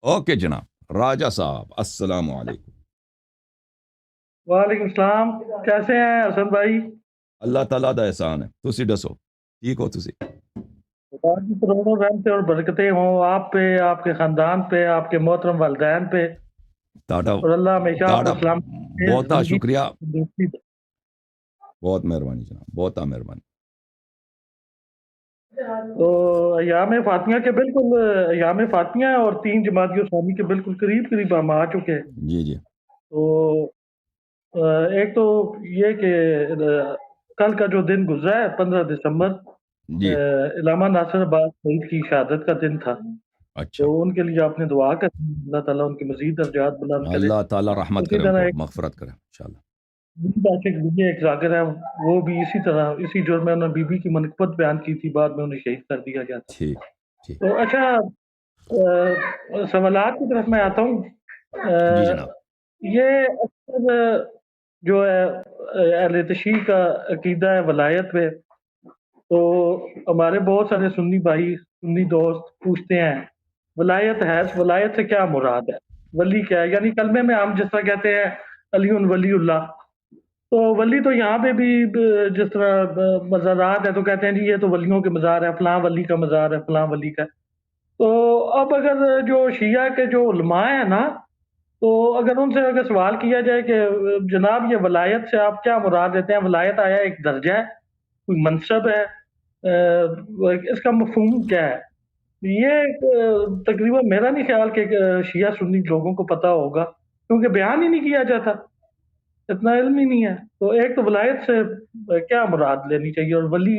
Okay جناب راجہ صاحب السلام علیکم. وعلیکم السلام. کیسے ہیں حسن بھائی؟ اللہ تعالیٰ دا احسان ہے. تسی دسو ٹھیک ہو تسی؟ خدا کی کروڑوں رحمتیں اور برکتیں ہوں آپ پہ، آپ کے خاندان پہ، آپ کے محترم والدین پہ، تاڑا اور اللہ ہمیشہ آپ تاڑا کو سلام بہتا زندگی شکریہ. تندرستی دے. بہت مہربانی جناب بہتا مہربانی. تو ایام فاطمیہ کے بالکل ایام فاطمیہ اور 3 جمادی الثانی کے بالکل قریب قریب ہم آ چکے ہیں. جی جی تو ایک تو یہ کہ کل کا جو دن گزرا ہے 15 دسمبر، جی علامہ ناصر عباس سعید کی شہادت کا دن تھا. اچھا. تو ان کے لیے آپ نے دعا کریں، اللہ تعالیٰ ان کے مزید درجات بلند کرے. اللہ تعالیٰ رحمت اسی کرے ان طرح کو ایک مغفرت کرے انشاءاللہ. عاشق بیوی ایک ذاکر ہے، وہ بھی اسی طرح اسی جرم میں انہوں نے بی بی کی منقبت بیان کی تھی، بعد میں انہیں شہید کر دیا گیا تھا. ٹھیک ٹھیک. تو اچھا، سوالات کی طرف میں آتا ہوں. جی جناب. یہ اکثر جو ہے اہل تشیع کا عقیدہ ہے ولایت پہ. تو ہمارے بہت سارے سنی بھائی، سنی دوست پوچھتے ہیں ولایت ہے، ولایت سے کیا مراد ہے، ولی کیا ہے؟ یعنی کلمے میں ہم جس طرح کہتے ہیں علی ولی اللہ، تو ولی تو یہاں پہ بھی جس طرح مزارات ہے تو کہتے ہیں جی یہ تو ولیوں کے مزار ہے، فلاں ولی کا مزار ہے، فلاں ولی کا. تو اب اگر جو شیعہ کے جو علماء ہیں نا، تو اگر ان سے اگر سوال کیا جائے کہ جناب یہ ولایت سے آپ کیا مراد لیتے ہیں، ولایت آیا ایک درجہ ہے، کوئی منصب ہے، اس کا مفہوم کیا ہے؟ یہ تقریباً میرا نہیں خیال کہ شیعہ سنی لوگوں کو پتہ ہوگا، کیونکہ بیان ہی نہیں کیا جاتا، اتنا علم ہی نہیں ہے. تو ایک تو ولایت سے کیا مراد لینی چاہیے، اور ولی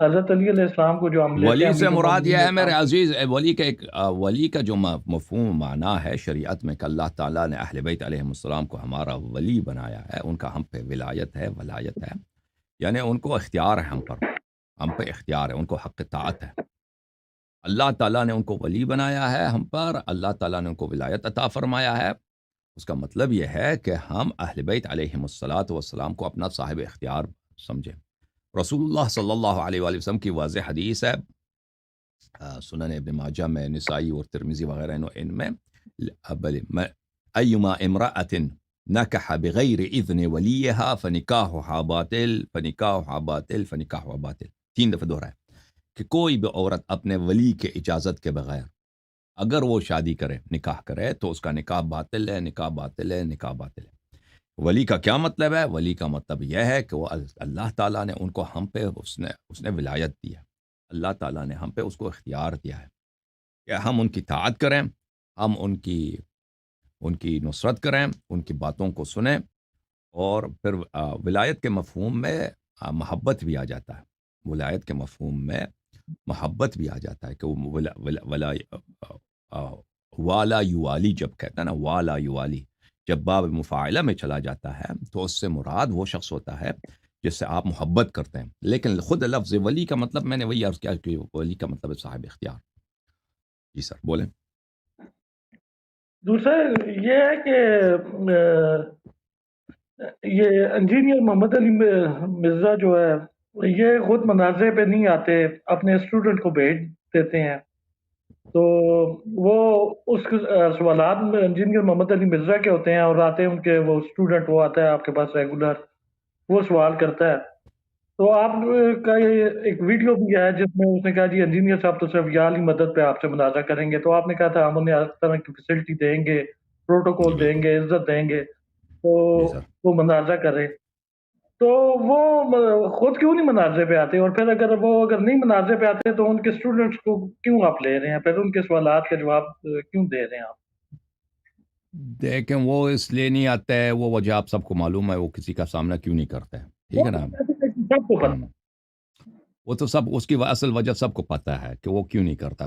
حضرت علی علیہ السلام کو جو ہم لیتے ہیں ولی سے امیر مراد المومنین یہ علیہ ہے میرے السلام کو. عزیز ولی کا ایک ولی کا جو مفہوم معنی ہے شریعت میں کہ اللہ تعالیٰ نے اہل بیت علیہ السلام کو ہمارا ولی بنایا ہے، ان کا ہم پہ ولایت ہے ولایت ہے، یعنی ان کو اختیار ہے ہم پہ اختیار ہے، ان کو حق طاعت ہے. اللہ تعالیٰ نے ان کو ولی بنایا ہے ہم پر، اللہ تعالیٰ نے ان کو ولایت عطا فرمایا ہے. اس کا مطلب یہ ہے کہ ہم اہل بیت علیہ السلام کو اپنا صاحب اختیار سمجھیں. رسول اللہ صلی اللہ علیہ وآلہ وسلم کی واضح حدیث ہے، سنن ابن ماجہ میں، نسائی اور ترمذی وغیرہ ان میں ایما امرأۃ نکح بغیر اذن ولیہا فنکاحها باطل فنکاحها باطل فنکاحها باطل. 3 دفعہ دہرایا کہ کوئی بھی عورت اپنے ولی کے اجازت کے بغیر اگر وہ شادی کرے، نکاح کرے، تو اس کا نکاح باطل ہے، نکاح باطل ہے، نکاح باطل ہے. ولی کا کیا مطلب ہے؟ ولی کا مطلب یہ ہے کہ وہ اللہ تعالیٰ نے ان کو ہم پہ اس نے ولایت دی ہے، اللہ تعالیٰ نے ہم پہ اس کو اختیار دیا ہے کہ ہم ان کی اطاعت کریں، ہم ان کی نصرت کریں، ان کی باتوں کو سنیں. اور پھر ولایت کے مفہوم میں محبت بھی آ جاتا ہے. ولایت کے مفہوم میں محبت بھی آ جاتا ہے کہ وہ والا یوالی، جب کہتا ہے نا والا یوالی، جب باب مفاعلہ میں چلا جاتا ہے تو اس سے مراد وہ شخص ہوتا ہے جس سے آپ محبت کرتے ہیں. لیکن خود لفظ ولی کا مطلب میں نے وہی عرض کیا کہ ولی کا مطلب ہے صاحب اختیار. جی سر بولیں. دوسرا یہ ہے کہ یہ انجینئر محمد علی مرزا جو ہے یہ خود مناظرے پہ نہیں آتے، اپنے اسٹوڈنٹ کو بھیج دیتے ہیں. تو وہ اس سوالات میں انجینئر محمد علی مرزا کے ہوتے ہیں، اور آتے ہیں ان کے وہ اسٹوڈنٹ، وہ آتا ہے آپ کے پاس ریگولر، وہ سوال کرتا ہے. تو آپ کا یہ ایک ویڈیو بھی ہے جس میں اس نے کہا جی انجینئر صاحب تو صرف یا علی مدد پہ آپ سے مناظرہ کریں گے. تو آپ نے کہا تھا ہم انہیں ہر طرح کی فیسلٹی دیں گے، جی پروٹوکول دیں بالکل. گے، عزت دیں گے. تو جی سر. وہ مناظرہ کرے، تو وہ خود کیوں نہیں مناظرے پہ آتے؟ اور پھر اگر نہیں مناظرے پہ آتے تو ان کے اسٹوڈنٹس کو کیوں آپ لے رہے ہیں؟ پھر ان کے سوالات کے جواب کیوں دے رہے ہیں آپ؟ دیکھیں وہ اس لیے نہیں آتا ہے، وہ وجہ آپ سب کو معلوم ہے، وہ کسی کا سامنا کیوں نہیں کرتا ہے. ٹھیک ہے نا. سب کو پتا. وہ تو سب اس کی اصل وجہ سب کو پتہ ہے کہ وہ کیوں نہیں کرتا.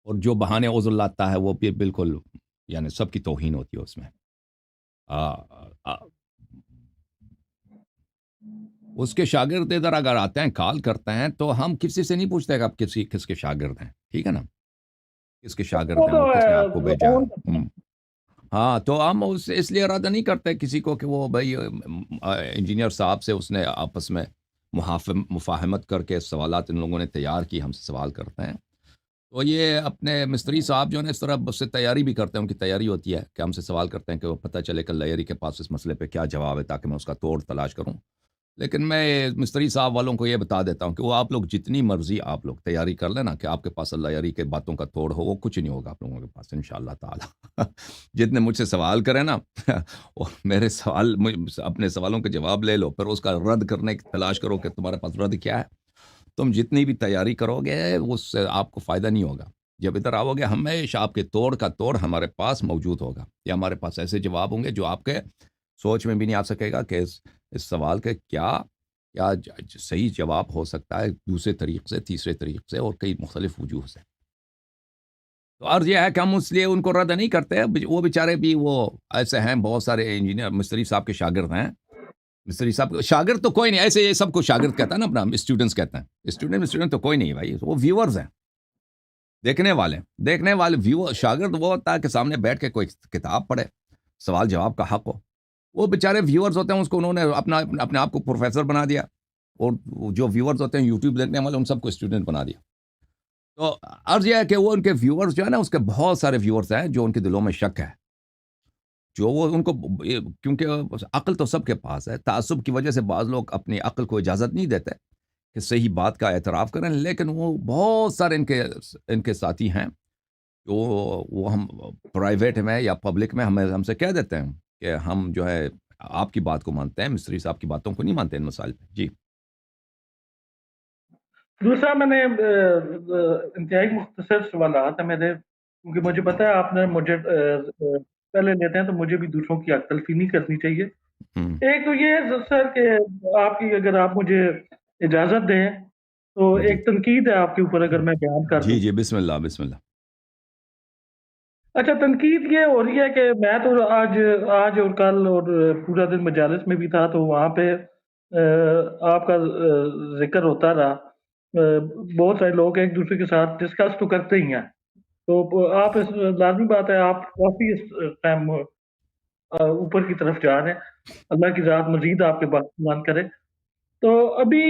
اور جو بہانے عذر لاتا ہے وہ بھی بالکل یعنی سب کی توہین ہوتی ہے اس میں. اس کے شاگرد ادھر اگر آتے ہیں کال کرتے ہیں تو ہم کسی سے نہیں پوچھتے کہ آپ کس کے شاگرد ہیں. ٹھیک ہے نا. کس کے وہ شاگرد ہیں تو اور کس نے آپ کو بھیجا فون ہے. ہاں تو ہم اس لیے ارادہ نہیں کرتے کسی کو کہ وہ بھائی انجینئر صاحب سے اس نے آپس میں مفاہمت کر کے سوالات ان لوگوں نے تیار کی، ہم سے سوال کرتے ہیں. تو یہ اپنے مستری صاحب جو ہے نا اس طرح اس سے تیاری بھی کرتے ہیں، ان کی تیاری ہوتی ہے کہ ہم سے سوال کرتے ہیں کہ وہ پتہ چلے کہ لیری کے پاس اس مسئلے پہ کیا جواب ہے تاکہ میں اس کا توڑ تلاش کروں۔ لیکن میں مستری صاحب والوں کو یہ بتا دیتا ہوں کہ وہ آپ لوگ جتنی مرضی آپ لوگ تیاری کر لینا کہ آپ کے پاس اللہ یاری کے باتوں کا توڑ ہو، وہ کچھ نہیں ہوگا آپ لوگوں کے پاس انشاءاللہ تعالی۔ جتنے مجھ سے سوال کریں نا وہ میرے سوال اپنے سوالوں کے جواب لے لو، پھر اس کا رد کرنے کی تلاش کرو کہ تمہارے پاس رد کیا ہے۔ تم جتنی بھی تیاری کرو گے اس سے آپ کو فائدہ نہیں ہوگا۔ جب ادھر آؤ گے ہمیشہ آپ کے توڑ کا توڑ ہمارے پاس موجود ہوگا، یا ہمارے پاس ایسے جواب ہوں گے جو آپ کے سوچ میں بھی نہیں آ سکے گا کہ اس سوال کے کیا صحیح جواب ہو سکتا ہے دوسرے طریق سے، تیسرے طریق سے، اور کئی مختلف وجوہ سے۔ تو عرض یہ ہے کہ ہم اس لیے ان کو رد نہیں کرتے، وہ بیچارے بھی وہ ایسے ہیں، بہت سارے انجینئر مستری صاحب کے شاگرد ہیں۔ مستری صاحب شاگرد تو کوئی نہیں، ایسے یہ سب کو شاگرد کہتا ہے نا، اپنا اسٹوڈنٹس کہتے ہیں۔ اسٹوڈنٹ تو کوئی نہیں بھائی، وہ ویورز ہیں، دیکھنے والے ویور۔ شاگرد وہ ہوتا ہے کہ سامنے بیٹھ کے کوئی کتاب پڑھے، سوال جواب کا حق ہو۔ وہ بیچارے ویورز ہوتے ہیں، اس کو انہوں نے اپنے آپ کو پروفیسر بنا دیا، اور جو ویورز ہوتے ہیں یوٹیوب دیکھنے والے، ان سب کو اسٹوڈنٹ بنا دیا۔ تو عرض یہ ہے کہ وہ ان کے ویورز جو ہے نا، اس کے بہت سارے ویورز ہیں جو ان کے دلوں میں شک ہے، جو وہ ان کو، کیونکہ عقل تو سب کے پاس ہے، تعصب کی وجہ سے بعض لوگ اپنی عقل کو اجازت نہیں دیتے کہ صحیح بات کا اعتراف کریں، لیکن وہ بہت سارے ان کے ساتھی ہیں جو وہ ہم پرائیویٹ میں یا پبلک میں ہم سے کہہ دیتے ہیں کہ ہم جو ہے آپ کی بات کو مانتے ہیں، مستری صاحب کی باتوں کو نہیں مانتے ان مسائل پہ۔ جی دوسرا میں نے انتہائی مختصر سوالات ہیں میرے، کیونکہ مجھے پتا ہے آپ نے مجھے پہلے لیتے ہیں تو مجھے بھی دوسروں کی حق تلفی نہیں کرنی چاہیے۔ ایک تو یہ ہے سر کہ آپ کی، اگر آپ مجھے اجازت دیں تو ایک تنقید ہے آپ کے اوپر، اگر میں بیان کر دوں۔ جی بسم اللہ بسم اللہ۔ اچھا، تنقید یہ ہو رہی ہے کہ میں تو آج اور کل اور پورا دن مجالس میں بھی تھا، تو وہاں پہ آپ کا ذکر ہوتا رہا۔ بہت سارے لوگ ایک دوسرے کے ساتھ ڈسکس تو کرتے ہی ہیں، تو آپ لازمی بات ہے آپ کافی اس ٹائم اوپر کی طرف جا رہے ہیں، اللہ کی ذات مزید آپ کے بات کرے۔ تو ابھی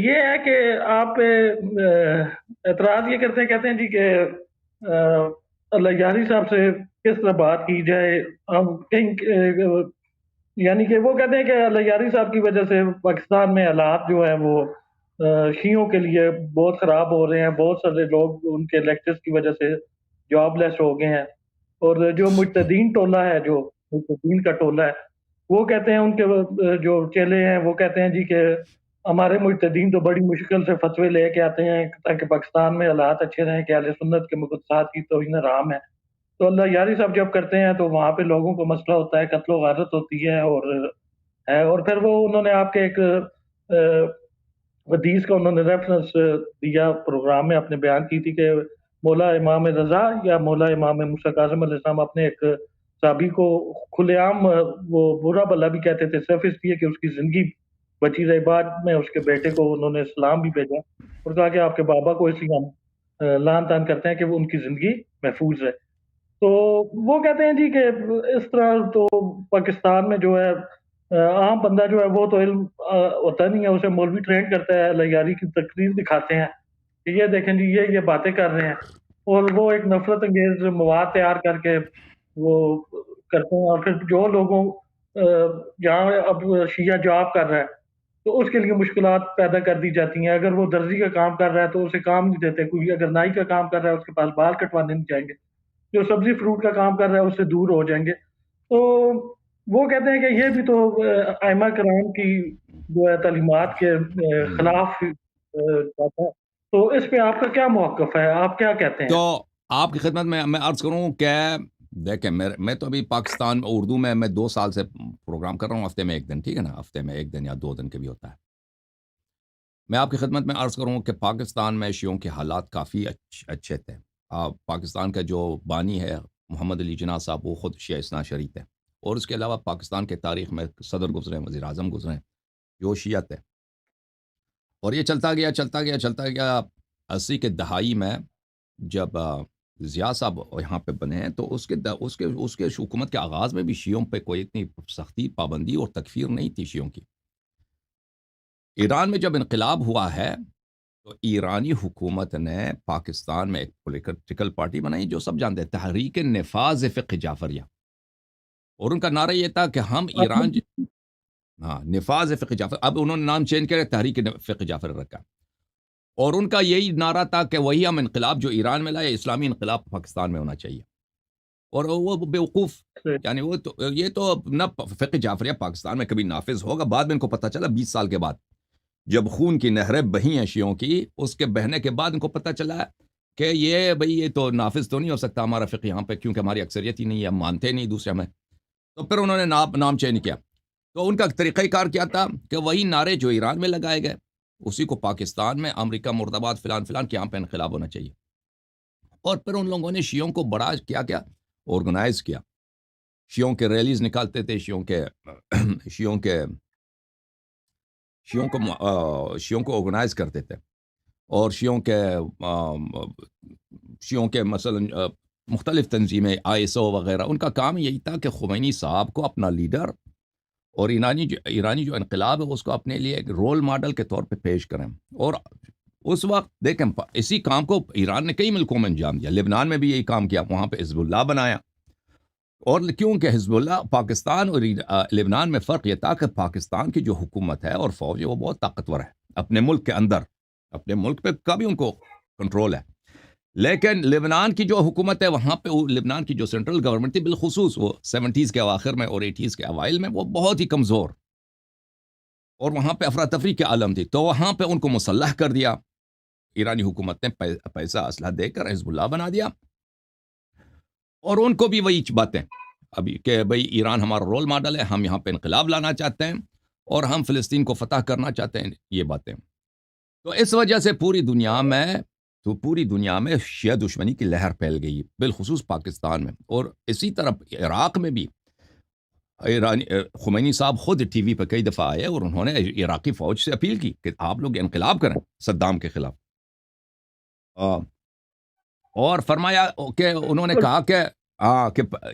یہ ہے کہ آپ اعتراض یہ کرتے ہیں، کہتے ہیں جی کہ اللہ یاری صاحب سے کس طرح بات کی جائے، ہم کہیں یعنی کہ وہ کہتے ہیں کہ اللہ یاری صاحب کی وجہ سے پاکستان میں حالات جو ہیں وہ شیعوں کے لیے بہت خراب ہو رہے ہیں، بہت سارے لوگ ان کے لیکچرز کی وجہ سے جاب لیس ہو گئے ہیں، اور جو مجتہدین ٹولہ ہے، جو مجتہدین کا ٹولہ ہے، وہ کہتے ہیں، ان کے جو چیلے ہیں وہ کہتے ہیں جی کہ ہمارے مجتہدین تو بڑی مشکل سے فتوے لے کے آتے ہیں تاکہ پاکستان میں حالات اچھے رہیں، کہ اہل سنت کے مقدسات کی توہین حرام ہے۔ تو اللہ یاری صاحب جب کرتے ہیں تو وہاں پہ لوگوں کو مسئلہ ہوتا ہے، قتل و غارت ہوتی ہے، اور پھر وہ انہوں نے آپ کے ایک حدیث کا انہوں نے ریفرنس دیا پروگرام میں، اپنے بیان کی تھی کہ مولا امام رضا یا مولا امام موسیٰ کاظم علیہ السلام اپنے ایک صحابی کو کھلے عام وہ برا بھلا بھی کہتے تھے، صرف اس لیے کہ اس کی زندگی بچی رہی۔ بعد میں اس کے بیٹے کو انہوں نے سلام بھی بھیجا اور کہا کہ آپ کے بابا کو اس لیے ہم لان تان کرتے ہیں کہ وہ ان کی زندگی محفوظ ہے۔ تو وہ کہتے ہیں جی کہ اس طرح تو پاکستان میں جو ہے عام بندہ جو ہے وہ تو علم ہوتا نہیں ہے، اسے مولوی ٹرین کرتا ہے، لیاری کی تقریر دکھاتے ہیں کہ یہ دیکھیں جی یہ باتیں کر رہے ہیں، اور وہ ایک نفرت انگیز مواد تیار کر کے وہ کرتے ہیں، اور پھر جو لوگوں جہاں اب شیعہ جاب کر رہا ہے تو اس کے لیے مشکلات پیدا کر دی جاتی ہیں۔ اگر وہ درزی کا کام کر رہا ہے تو اسے کام نہیں دیتے، کوئی اگر نائی کا کام کر رہا ہے اس کے پاس بال کٹوانے نہیں جائیں گے، جو سبزی فروٹ کا کام کر رہا ہے اس سے دور ہو جائیں گے۔ تو وہ کہتے ہیں کہ یہ بھی تو ائمہ کرام کی جو ہے تعلیمات کے خلاف جاتا ہے۔ تو اس پہ آپ کا کیا موقف ہے، آپ کیا کہتے ہیں؟ تو آپ کی خدمت میں عرض کروں کہ دیکھیں، میں تو ابھی پاکستان اردو میں 2 سال سے پروگرام کر رہا ہوں، ہفتے میں 1 دن، ٹھیک ہے نا، ہفتے میں 1 دن یا 2 دن کے بھی ہوتا ہے۔ میں آپ کی خدمت میں عرض کروں کہ پاکستان میں شیعوں کے حالات کافی اچھے تھے۔ پاکستان کا جو بانی ہے محمد علی جناح صاحب، وہ خود شیعہ اثنا عشری تھے، اور اس کے علاوہ پاکستان کے تاریخ میں صدر گزرے، وزیر اعظم گزرے جو شیعہ تھے، اور یہ چلتا گیا 80 کے دہائی میں جب ضیاء صاحب یہاں پہ بنے ہیں تو اس کے حکومت کے آغاز میں بھی شیعوں پہ کوئی اتنی سختی، پابندی اور تکفیر نہیں تھی شیعوں کی۔ ایران میں جب انقلاب ہوا ہے تو ایرانی حکومت نے پاکستان میں ایک پولیٹیکل پارٹی بنائی جو سب جانتے ہیں، تحریک نفاذ فقہ جعفریہ، اور ان کا نعرہ یہ تھا کہ ہم ایران ہاں نفاذ فقہ جعفر، اب انہوں نے نام چینج کیا، تحریک فقہ جعفر رکھا، اور ان کا یہی نعرہ تھا کہ وہی ہم انقلاب جو ایران میں لائے، اسلامی انقلاب پاکستان میں ہونا چاہیے۔ اور وہ بیوقوف، یعنی وہ تو یہ تو نہ فقہ جعفریہ پاکستان میں کبھی نافذ ہوگا، بعد میں ان کو پتہ چلا 20 سال کے بعد، جب خون کی نہریں بہی ہیں شیعوں کی، اس کے بہنے کے بعد ان کو پتہ چلا کہ یہ بھئی یہ تو نافذ تو نہیں ہو سکتا ہمارا فقہ یہاں پہ، کیونکہ ہماری اکثریت ہی نہیں ہے، ہم مانتے نہیں دوسرے ہمیں، تو پھر انہوں نے نام چینج کیا۔ تو ان کا طریقہ کار کیا تھا کہ وہی نعرے جو ایران میں لگائے گئے اسی کو پاکستان میں، امریکہ مرد آباد فلان فلان کہ یہاں پہ انقلاب ہونا چاہیے، اور پھر ان لوگوں نے شیعوں کو بڑا کیا آرگنائز کیا، شیعوں کے ریلیز نکالتے تھے، شیعوں کو آرگنائز کرتے تھے، اور شیعوں کے مثلا مختلف تنظیمیں ISO وغیرہ، ان کا کام یہی تھا کہ خمینی صاحب کو اپنا لیڈر اور ایرانی جو انقلاب ہے اس کو اپنے لیے ایک رول ماڈل کے طور پہ پیش کریں۔ اور اس وقت دیکھیں اسی کام کو ایران نے کئی ملکوں میں انجام دیا، لبنان میں بھی یہی کام کیا، وہاں پہ حزب اللہ بنایا، اور کیونکہ حزب اللہ پاکستان اور لبنان میں فرق یہ تھا کہ پاکستان کی جو حکومت ہے اور فوج ہے وہ بہت طاقتور ہے اپنے ملک کے اندر، اپنے ملک پہ کا بھی ان کو کنٹرول ہے، لیکن لبنان کی جو حکومت ہے وہاں پہ لبنان کی جو سینٹرل گورنمنٹ تھی، بالخصوص وہ 70s کے اواخر میں اور 80s کے اوائل میں، وہ بہت ہی کمزور، اور وہاں پہ افراتفری کے عالم تھی، تو وہاں پہ ان کو مسلح کر دیا ایرانی حکومت نے، پیسہ اسلحہ دے کر حزب اللہ بنا دیا، اور ان کو بھی وہی باتیں ابھی کہ بھئی ایران ہمارا رول ماڈل ہے، ہم یہاں پہ انقلاب لانا چاہتے ہیں اور ہم فلسطین کو فتح کرنا چاہتے ہیں، یہ باتیں۔ تو اس وجہ سے پوری دنیا میں شیعہ دشمنی کی لہر پھیل گئی، بالخصوص پاکستان میں، اور اسی طرح عراق میں بھی خمینی صاحب خود ٹی وی پہ کئی دفعہ آئے اور انہوں نے عراقی فوج سے اپیل کی کہ آپ لوگ انقلاب کریں صدام کے خلاف، اور فرمایا کہ انہوں نے کہا کہ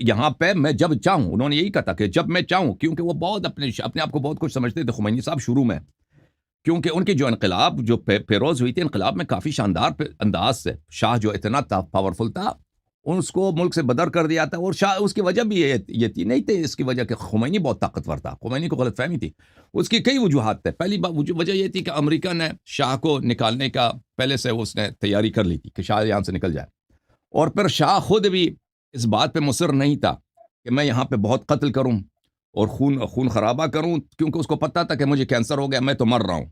یہاں پہ میں جب چاہوں، انہوں نے یہی کہا تھا کہ جب میں چاہوں، کیونکہ وہ بہت اپنے آپ کو بہت کچھ سمجھتے تھے خمینی صاحب شروع میں، کیونکہ ان کی جو انقلاب جو پیروز ہوئی تھی، انقلاب میں کافی شاندار انداز سے، شاہ جو اتنا پاورفل تھا اس کو ملک سے بدر کر دیا تھا، اور شاہ اس کی وجہ بھی یہ تھی نہیں تھی، اس کی وجہ کہ خمینی بہت طاقتور تھا، خمینی کو غلط فہمی تھی، اس کی کئی وجوہات تھے، پہلی وجہ یہ تھی کہ امریکہ نے شاہ کو نکالنے کا پہلے سے اس نے تیاری کر لی تھی کہ شاہ یہاں سے نکل جائے، اور پھر شاہ خود بھی اس بات پہ مصر نہیں تھا کہ میں یہاں پہ بہت قتل کروں اور خون خرابہ کروں، کیونکہ اس کو پتا تھا کہ مجھے کینسر ہو گیا، میں تو مر رہا ہوں۔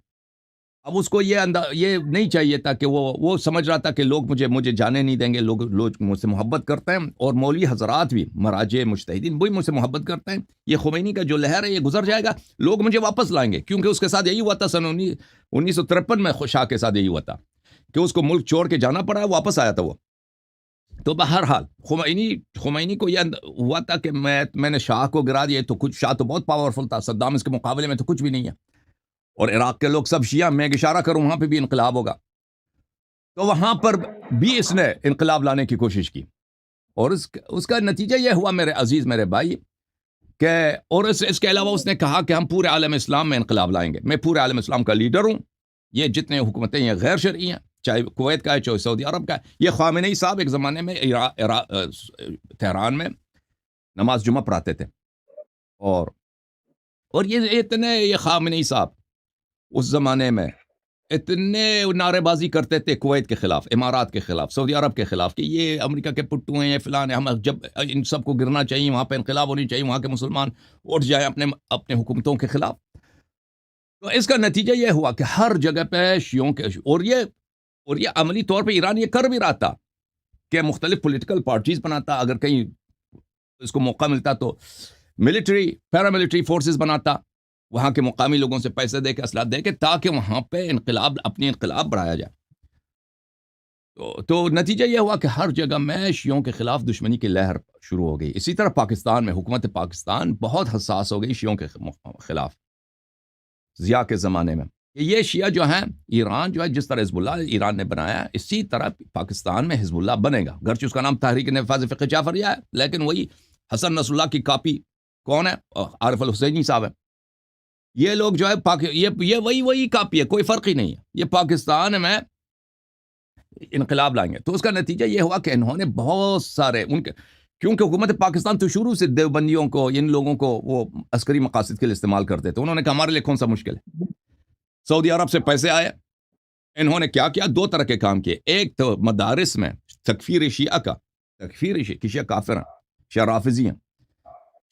اب اس کو یہ نہیں چاہیے تھا کہ وہ سمجھ رہا تھا کہ لوگ مجھے جانے نہیں دیں گے، لوگ مجھ سے محبت کرتے ہیں، اور مولوی حضرات بھی، مراجع مجتہدین وہی مجھ سے محبت کرتے ہیں، یہ خمینی کا جو لہر ہے یہ گزر جائے گا، لوگ مجھے واپس لائیں گے، کیونکہ اس کے ساتھ یہی ہوا تھا سن 1953 میں، شاہ کے ساتھ یہی ہوا تھا کہ اس کو ملک چھوڑ کے جانا پڑا، واپس آیا تھا وہ۔ تو بہرحال خمینی کو یہ ہوا تھا کہ میں نے شاہ کو گرا دیا، تو کچھ شاہ تو بہت پاورفل تھا، صدام اس کے مقابلے میں تو کچھ بھی نہیں ہے، اور عراق کے لوگ سب شیعہ، میں اشارہ کروں وہاں پہ بھی انقلاب ہوگا، تو وہاں پر بھی اس نے انقلاب لانے کی کوشش کی، اور اس کا نتیجہ یہ ہوا میرے عزیز میرے بھائی کہ، اور اس کے علاوہ اس نے کہا کہ ہم پورے عالم اسلام میں انقلاب لائیں گے، میں پورے عالم اسلام کا لیڈر ہوں، یہ جتنے حکومتیں یہ غیر شرعی ہیں، چاہے کویت کا ہے چاہے سعودی عرب کا ہے، یہ خامنئی صاحب ایک زمانے میں تہران میں نماز جمعہ پڑھاتے تھے، اور یہ خامنئی صاحب اس زمانے میں اتنے نعرے بازی کرتے تھے کویت کے خلاف، امارات کے خلاف، سعودی عرب کے خلاف، کہ یہ امریکہ کے پٹو ہیں، یہ فلان ہیں، ہم جب ان سب کو گرنا چاہیے، وہاں پہ انقلاب ہونی چاہیے، وہاں کے مسلمان اٹھ جائیں اپنے حکومتوں کے خلاف۔ تو اس کا نتیجہ یہ ہوا کہ ہر جگہ پہ شیعوں کے، اور یہ عملی طور پہ ایران یہ کر بھی رہا تھا کہ مختلف پولیٹیکل پارٹیز بناتا، اگر کہیں اس کو موقع ملتا تو پیراملٹری فورسز بناتا، وہاں کے مقامی لوگوں سے پیسے دے کے، اسلحہ دے کے، تاکہ وہاں پہ اپنی انقلاب بڑھایا جائے۔ تو نتیجہ یہ ہوا کہ ہر جگہ میں شیعوں کے خلاف دشمنی کی لہر شروع ہو گئی۔ اسی طرح پاکستان میں حکومت پاکستان بہت حساس ہو گئی شیعوں کے خلاف ضیاء کے زمانے میں، یہ شیعہ جو ہیں، ایران جو ہے جس طرح حزب اللہ ایران نے بنایا، اسی طرح پاکستان میں حزب اللہ بنے گا، گرچہ اس کا نام تحریک نفاذ فقہ جعفریہ ہے، لیکن وہی حسن نصر اللہ کی کاپی کون ہے؟ عارف الحسینی صاحب ہے۔ یہ لوگ جو ہے یہ وہی کاپی ہے، کوئی فرق ہی نہیں ہے۔ یہ پاکستان میں انقلاب لائیں گے. تو اس کا نتیجہ یہ ہوا کہ انہوں نے بہت سارے ان کے، کیونکہ حکومت پاکستان تو شروع سے دیوبندیوں کو، ان لوگوں کو وہ عسکری مقاصد کے لیے استعمال کرتے تھے. انہوں نے کہا ہمارے لیے کون سا مشکل ہے. سعودی عرب سے پیسے آئے، انہوں نے کیا کیا، دو طرح کے کام کیے. ایک تو مدارس میں تکفیر شیعہ کا، تکفیر شیعہ کہ شیعہ کافر ہیں، شیعہ رافضی ہیں،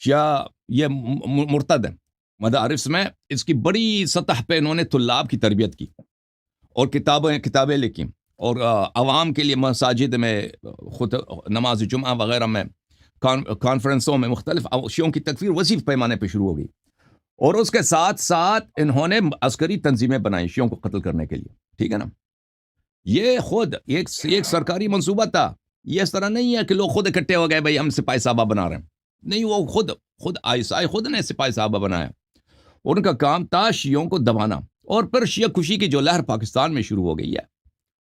شیعہ یہ مرتد ہیں. مدارس میں اس کی بڑی سطح پہ انہوں نے طلاب کی تربیت کی اور کتابیں لکھی، اور عوام کے لیے مساجد میں خود نماز جمعہ وغیرہ میں کانفرنسوں میں مختلف شیعوں کی تکفیر وسیع پیمانے پہ شروع ہو گئی. اور اس کے ساتھ ساتھ انہوں نے عسکری تنظیمیں بنائی شیعوں کو قتل کرنے کے لیے. ٹھیک ہے نا. یہ خود ایک سرکاری منصوبہ تھا. یہ اس طرح نہیں ہے کہ لوگ خود اکٹھے ہو گئے بھائی ہم سپاہی صحابہ بنا رہے ہیں. نہیں، وہ خود آئیسائی خود نے سپاہی صحابہ بنایا. ان کا کام تھا شیعوں کو دبانا. اور پھر شیعہ کشی کی جو لہر پاکستان میں شروع ہو گئی ہے